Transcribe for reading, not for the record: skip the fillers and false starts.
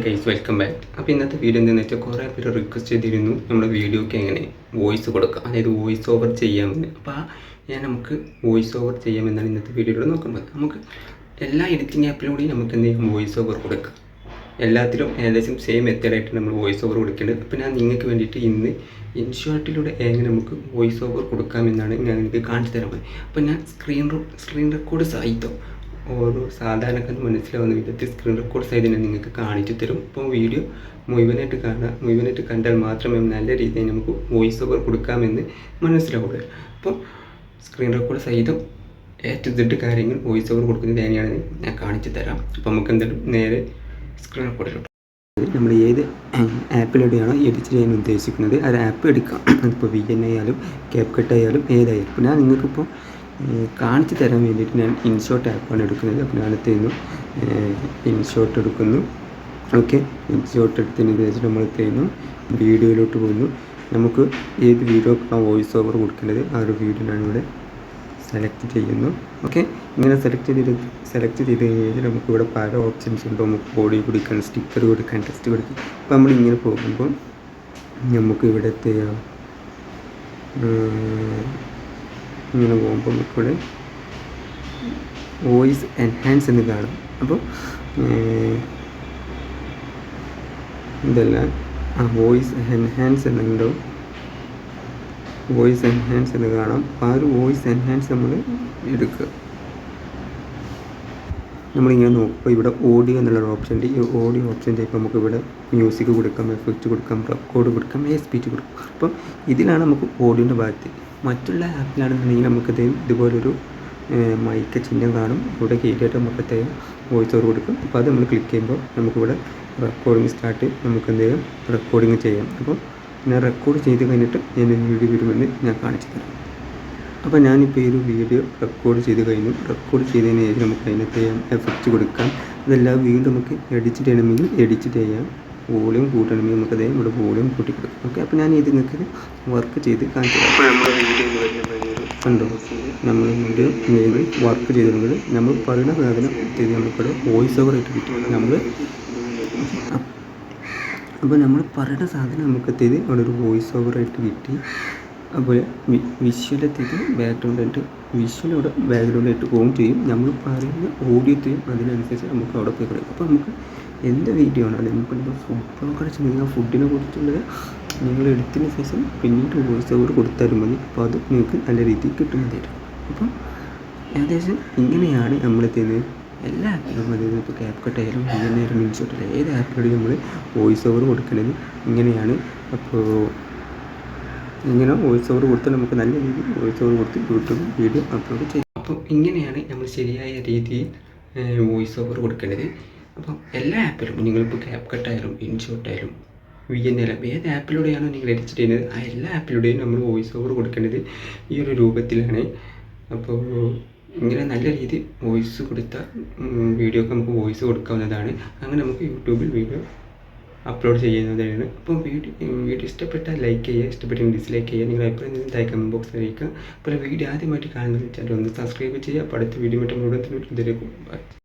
Guys, welcome back. അപ്പോൾ ഇന്നത്തെ video എന്താണെന്ന് വെച്ചാൽ കുറേ പേര് റിക്വസ്റ്റ് ചെയ്തിരുന്നു നമ്മുടെ വീഡിയോയ്ക്ക് എങ്ങനെ വോയിസ് കൊടുക്കുക, അതായത് വോയിസ് ഓവർ ചെയ്യാമെന്ന്. അപ്പോൾ നമുക്ക് വോയിസ് ഓവർ ചെയ്യാമെന്നാണ് ഇന്നത്തെ വീഡിയോയിലൂടെ നോക്കുന്നത്. നമുക്ക് എല്ലാ എഡിറ്റിംഗ് ആപ്പിലൂടെയും നമുക്ക് എന്ത് ചെയ്യാം, വോയിസ് ഓവർ കൊടുക്കാം. എല്ലാത്തിലും ഏകദേശം സെയിം മെത്തേഡായിട്ട് നമ്മൾ വോയിസ് ഓവർ കൊടുക്കേണ്ടത്. അപ്പോൾ ഞാൻ നിങ്ങൾക്ക് വേണ്ടിയിട്ട് ഇന്ന് ഇൻഷോട്ടിലൂടെ എങ്ങനെ നമുക്ക് വോയിസ് ഓവർ കൊടുക്കാമെന്നാണ് ഞാൻ നിങ്ങൾക്ക് കാണിച്ചു തരാൻ പോകുന്നത്. അപ്പോൾ ഞാൻ സ്ക്രീൻ റെക്കോർഡ് സഹിതം ഓരോ സാധാരണക്കാരന് മനസ്സിലാവുന്ന വിധത്തിൽ സ്ക്രീൻ റെക്കോർഡ് സഹിതം ഞാൻ നിങ്ങൾക്ക് കാണിച്ചു തരും. അപ്പോൾ വീഡിയോ മുഴുവനായിട്ട് കണ്ടാൽ മാത്രമേ നല്ല രീതിയിൽ നമുക്ക് വോയിസ് ഓവർ കൊടുക്കാമെന്ന് മനസ്സിലാവുള്ളൂ. അപ്പോൾ സ്ക്രീൻ റെക്കോർഡ് സഹിതം ഏറ്റവും കാര്യങ്ങൾ വോയിസ് ഓവർ കൊടുക്കുന്നത് എങ്ങനെയാണെന്ന് ഞാൻ കാണിച്ചു തരാം. അപ്പോൾ നമുക്ക് എന്തായാലും നേരെ സ്ക്രീൻ റെക്കോർഡിലോട്ട് നമ്മൾ ഏത് ആപ്പിലൂടെയാണോ എഡിറ്റ് ചെയ്യാൻ ഉദ്ദേശിക്കുന്നത് ആ ആപ്പ് എടുക്കാം. അതിപ്പോൾ VN ആയാലും CapCut ആയാലും ഏതായാലും. ഇപ്പോൾ ഞാൻ നിങ്ങൾക്കിപ്പോൾ കാണിച്ചു തരാൻ വേണ്ടിയിട്ട് ഞാൻ ഇൻഷോട്ട് ആപ്പാണ് എടുക്കുന്നത്. അപ്പോൾ ഞാനത് ഇൻഷോട്ട് എടുക്കുന്നു. ഓക്കെ, ഇൻഷോട്ട് എടുത്തതിന് ശേഷം നമ്മൾ ചെയ്യുന്നു വീഡിയോയിലോട്ട് പോകുന്നു. നമുക്ക് ഏത് വീഡിയോക്കാണ് വോയിസ് ഓവർ കൊടുക്കേണ്ടത് ആ ഒരു വീഡിയോ ഞാനിവിടെ സെലക്ട് ചെയ്യുന്നു. ഓക്കെ, ഇങ്ങനെ സെലക്ട് ചെയ്ത് കഴിഞ്ഞാൽ നമുക്കിവിടെ പല ഓപ്ഷൻസ് ഉണ്ട്. നമുക്ക് ബോഡി കൊടുക്കാൻ, സ്റ്റിക്കർ കൊടുക്കാൻ, ടെക്സ്റ്റ് കൊടുക്കാൻ. അപ്പോൾ നമ്മളിങ്ങനെ പോകുമ്പോൾ നമുക്ക് ഇവിടെ ഇങ്ങനെ പോകുമ്പോൾ നമുക്കിവിടെ വോയിസ് എൻഹാൻസ് എന്ന് കാണാം. അപ്പോൾ ഇതെല്ലാം വോയിസ് എൻഹാൻസ് എന്നുണ്ടാവും. വോയിസ് എൻഹാൻസ് എന്ന് കാണാം. ആ ഒരു വോയിസ് എൻഹാൻസ് നമ്മൾ എടുക്കുക. നമ്മളിങ്ങനെ നോക്കുമ്പോൾ ഇവിടെ ഓഡിയോ എന്നുള്ളൊരു ഓപ്ഷൻ ഉണ്ട്. ഈ ഓഡിയോ ഓപ്ഷൻ ചെയ്യുമ്പോൾ നമുക്ക് ഇവിടെ മ്യൂസിക് കൊടുക്കാം, എഫക്റ്റ് കൊടുക്കാം, റെക്കോർഡ് കൊടുക്കാം, സ്പീച്ച് കൊടുക്കാം. അപ്പം ഇതിലാണ് നമുക്ക് ഓഡിയോൻ്റെ ഭാഗത്ത്. മറ്റുള്ള ആപ്പിലാണെന്നുണ്ടെങ്കിൽ നമുക്കത് ഇതുപോലൊരു മൈക്ക് ചിഹ്നം കാണും. ഇവിടെ കയറ്റിയിട്ട് നമുക്ക് വോയിസ് ഓവർ കൊടുക്കും. അപ്പോൾ അത് നമ്മൾ ക്ലിക്ക് ചെയ്യുമ്പോൾ നമുക്കിവിടെ റെക്കോർഡിങ് സ്റ്റാർട്ട്, നമുക്ക് എന്തെങ്കിലും റെക്കോർഡിങ് ചെയ്യാം. അപ്പോൾ ഞാൻ റെക്കോർഡ് ചെയ്ത് കഴിഞ്ഞിട്ട് ഞാൻ വീഡിയോ വരുമെന്ന് ഞാൻ കാണിച്ചു തരാം. അപ്പോൾ ഞാനിപ്പോൾ ഈ ഒരു വീഡിയോ റെക്കോർഡ് ചെയ്ത് കഴിഞ്ഞു. റെക്കോർഡ് ചെയ്തതിന് ശേഷം നമുക്ക് അതിനകത്ത് എഫക്റ്റ് കൊടുക്കാം. അതെല്ലാം വീണ്ടും നമുക്ക് എഡിറ്റ് ചെയ്യണമെങ്കിൽ എഡിറ്റ് ചെയ്യാം. വോളിയം കൂട്ടണമെങ്കിൽ നമുക്കത് ഇവിടെ വോളിയം കൂട്ടി കൊടുക്കാം. ഓക്കെ, അപ്പോൾ ഞാൻ ഇത് നിങ്ങൾക്ക് വർക്ക് ചെയ്ത് കാണിച്ചു തരാം. അപ്പോൾ നമ്മുടെ വീഡിയോ എന്ന് പറയുന്നത് കണ്ടോ, നമ്മൾ വീഡിയോ വർക്ക് ചെയ്തിട്ടുണ്ടെങ്കിൽ നമ്മൾ പറയുന്ന സാധനം ചെയ്ത് നമുക്കിവിടെ വോയിസ് ഓവർ ആയിട്ട് കിട്ടും. അപ്പോൾ നമ്മൾ പറയുന്ന സാധനം നമുക്കെത്തിയത് അവിടെ ഒരു വോയിസ് ഓവറായിട്ട് കിട്ടി. അതുപോലെ വിഷ്വലെത്തിയത് ബാക്ക്ഗ്രൗണ്ടായിട്ട് ഇവിടെ ബാക്ക്ഗ്രൗണ്ടായിട്ട് പോവുകയും ചെയ്യും. നമ്മൾ പറയുന്ന ഓഡിയോത്തെയും അതിനനുസരിച്ച് നമുക്ക് അവിടെ പോയി കൊടുക്കും. അപ്പോൾ നമുക്ക് എന്ത് വീഡിയോ ആണ്, നമുക്കിപ്പോൾ ഫുഡ് ബ്ലോഗർ ചെയ്യുന്ന ഫുഡിനെ കുറിച്ചുള്ളത് നിങ്ങൾ എടുത്തതിന് ശേഷം പിന്നീട് വോയിസ് ഓവർ കൊടുത്താലും മതി. അപ്പോൾ അത് നിങ്ങൾക്ക് നല്ല രീതിയിൽ കിട്ടുന്നതായിരിക്കും. അപ്പം ഏകദേശം ഇങ്ങനെയാണ് നമ്മളെത്തിയത് എല്ലാ ആപ്പിലും. അതായത് ഇപ്പോൾ CapCut ആയാലും VN ആയാലും ഇൻഷോട്ട് ആയാലും ഏത് ആപ്പിലൂടെയും നമ്മൾ വോയിസ് ഓവർ കൊടുക്കുന്നത് ഇങ്ങനെയാണ്. അപ്പോൾ ഇങ്ങനെ വോയിസ് ഓവർ കൊടുത്താൽ നമുക്ക് നല്ല രീതിയിൽ വോയിസ് ഓവർ കൊടുത്ത് യൂട്യൂബ് വീഡിയോ അപ്ലോഡ് ചെയ്യും. അപ്പോൾ ഇങ്ങനെയാണ് നമ്മൾ ശരിയായ രീതിയിൽ വോയിസ് ഓവർ കൊടുക്കേണ്ടത്. അപ്പം എല്ലാ ആപ്പിലും നിങ്ങളിപ്പോൾ CapCut ആയാലും ഇൻഷോട്ട് ആയാലും VN ആയാലും ഏത് ആപ്പിലൂടെയാണോ നിങ്ങൾ എഡിറ്റ് ചെയ്യുന്നത് ആ എല്ലാ ആപ്പിലൂടെയും നമ്മൾ വോയിസ് ഓവർ കൊടുക്കേണ്ടത് ഈ ഒരു രൂപത്തിലാണ്. അപ്പോൾ ഇങ്ങനെ നല്ല രീതിയിൽ വോയിസ് കൊടുത്ത വീഡിയോക്ക് നമുക്ക് വോയിസ് കൊടുക്കാവുന്നതാണ്. അങ്ങനെ നമുക്ക് യൂട്യൂബിൽ വീഡിയോ അപ്ലോഡ് ചെയ്യുന്നതാണ്. അപ്പോൾ വീഡിയോ ഇഷ്ടപ്പെട്ടാൽ ലൈക്ക് ചെയ്യുക, ഇഷ്ടപ്പെട്ടെങ്കിൽ ഡിസ്ലൈക്ക് ചെയ്യുക. നിങ്ങൾ എപ്പോഴും താഴെ കമൻറ്റ് ബോക്സിൽ അറിയിക്കുക. അപ്പോൾ വീഡിയോ ആദ്യമായിട്ട് കാണുന്നത് ചാനൽ ഒന്ന് സബ്സ്ക്രൈബ് ചെയ്യുക. അപ്പോൾ അടുത്ത വീഡിയോ മറ്റും ഉടൻ തന്നെ ഇതിലേക്ക്